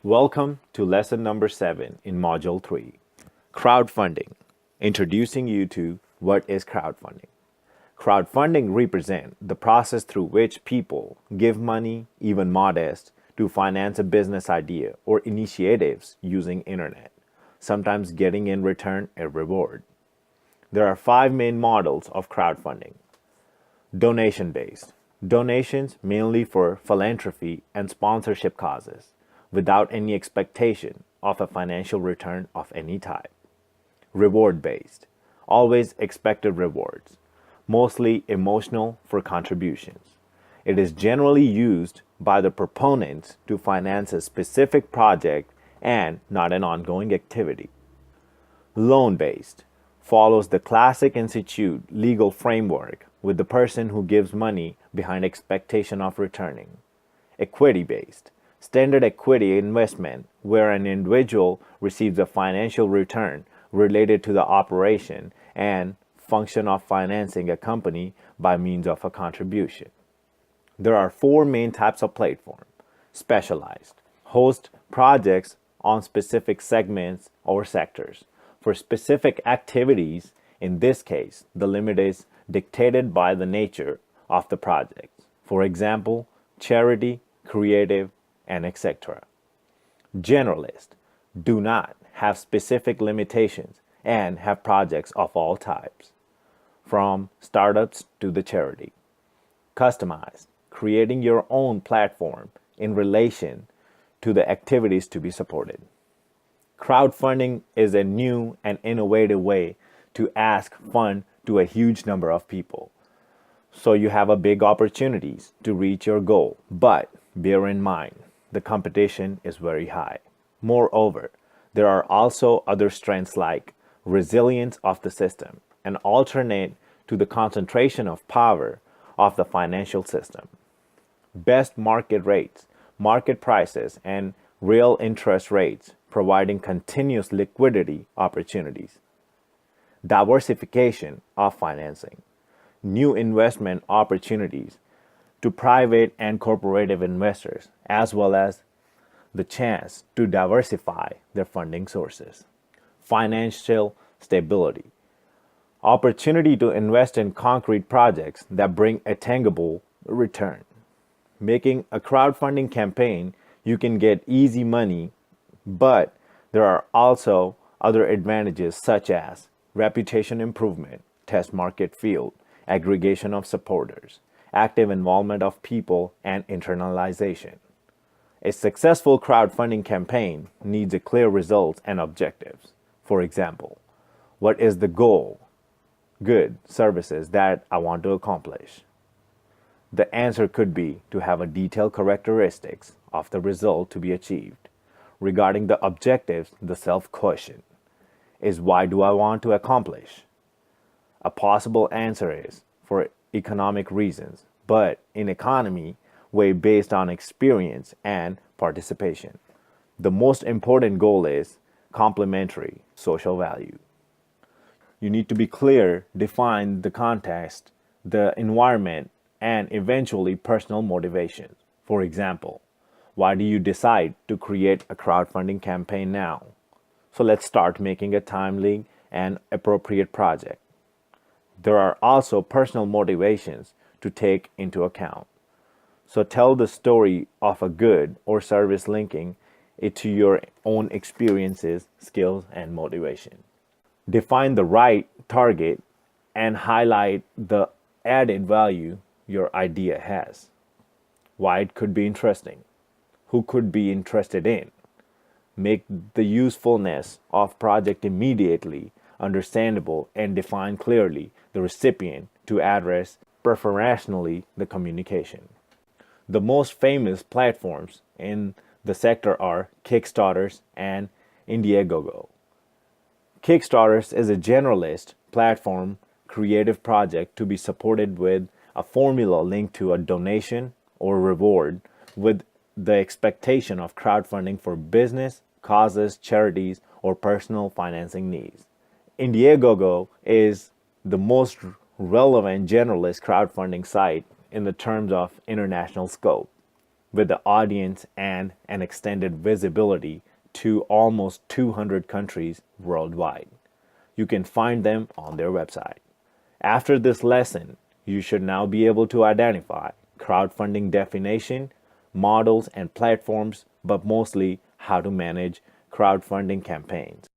Welcome to lesson number 7 in module 3, crowdfunding. Introducing you to what is crowdfunding. Crowdfunding represents the process through which people give money, even modest, to finance a business idea or initiatives using internet, sometimes getting in return a reward. There are 5 main models of crowdfunding. Donation-based. Donations mainly for philanthropy and sponsorship causes, without any expectation of a financial return of any type. Reward-based. Always expected rewards, mostly emotional for contributions. It is generally used by the proponents to finance a specific project and not an ongoing activity. Loan-based follows the classic institute legal framework with the person who gives money behind expectation of returning. Equity-based, standard equity investment where an individual receives a financial return related to the operation and function of financing a company by means of a contribution. There are 4 main types of platform. Specialized, host projects on specific segments or sectors. For specific activities, in this case, the limit is dictated by the nature of the project. For example, charity, creative, and etc. Generalist do not have specific limitations and have projects of all types, from startups to the charity. Customized, creating your own platform in relation to the activities to be supported. Crowdfunding is a new and innovative way to ask fund to a huge number of people. So you have a big opportunities to reach your goal, but bear in mind, the competition is very high. Moreover, there are also other strengths like resilience of the system, an alternate to the concentration of power of the financial system. Best market rates, market prices, and real interest rates providing continuous liquidity opportunities. Diversification of financing, new investment opportunities to private and corporative investors, as well as the chance to diversify their funding sources. Financial stability, opportunity to invest in concrete projects that bring a tangible return. Making a crowdfunding campaign, you can get easy money, but there are also other advantages such as reputation improvement, test market field, aggregation of supporters, active involvement of people, and internalization. A successful crowdfunding campaign needs a clear results and objectives. For example, what is the goal, good, services that I want to accomplish? The answer could be to have a detailed characteristics of the result to be achieved. Regarding the objectives, the self-question is why do I want to accomplish? A possible answer is for economic reasons, but in economy, way based on experience and participation. The most important goal is complementary social value. You need to be clear, define the context, the environment, and eventually personal motivation. For example, why do you decide to create a crowdfunding campaign now? So let's start making a timely and appropriate project. There are also personal motivations to take into account. So tell the story of a good or service linking it to your own experiences, skills, and motivation. Define the right target and highlight the added value your idea has. Why it could be interesting. Who could be interested in. Make the usefulness of project immediately understandable and define clearly the recipient to address preferentially the communication. The most famous platforms in the sector are Kickstarters and Indiegogo. Kickstarters is a generalist platform creative project to be supported with a formula linked to a donation or reward with the expectation of crowdfunding for business, causes, charities, or personal financing needs. Indiegogo is the most relevant generalist crowdfunding site in the terms of international scope. with the audience and an extended visibility to almost 200 countries worldwide. You can find them on their website. After this lesson, you should now be able to identify crowdfunding definition, models, and platforms, but mostly how to manage crowdfunding campaigns.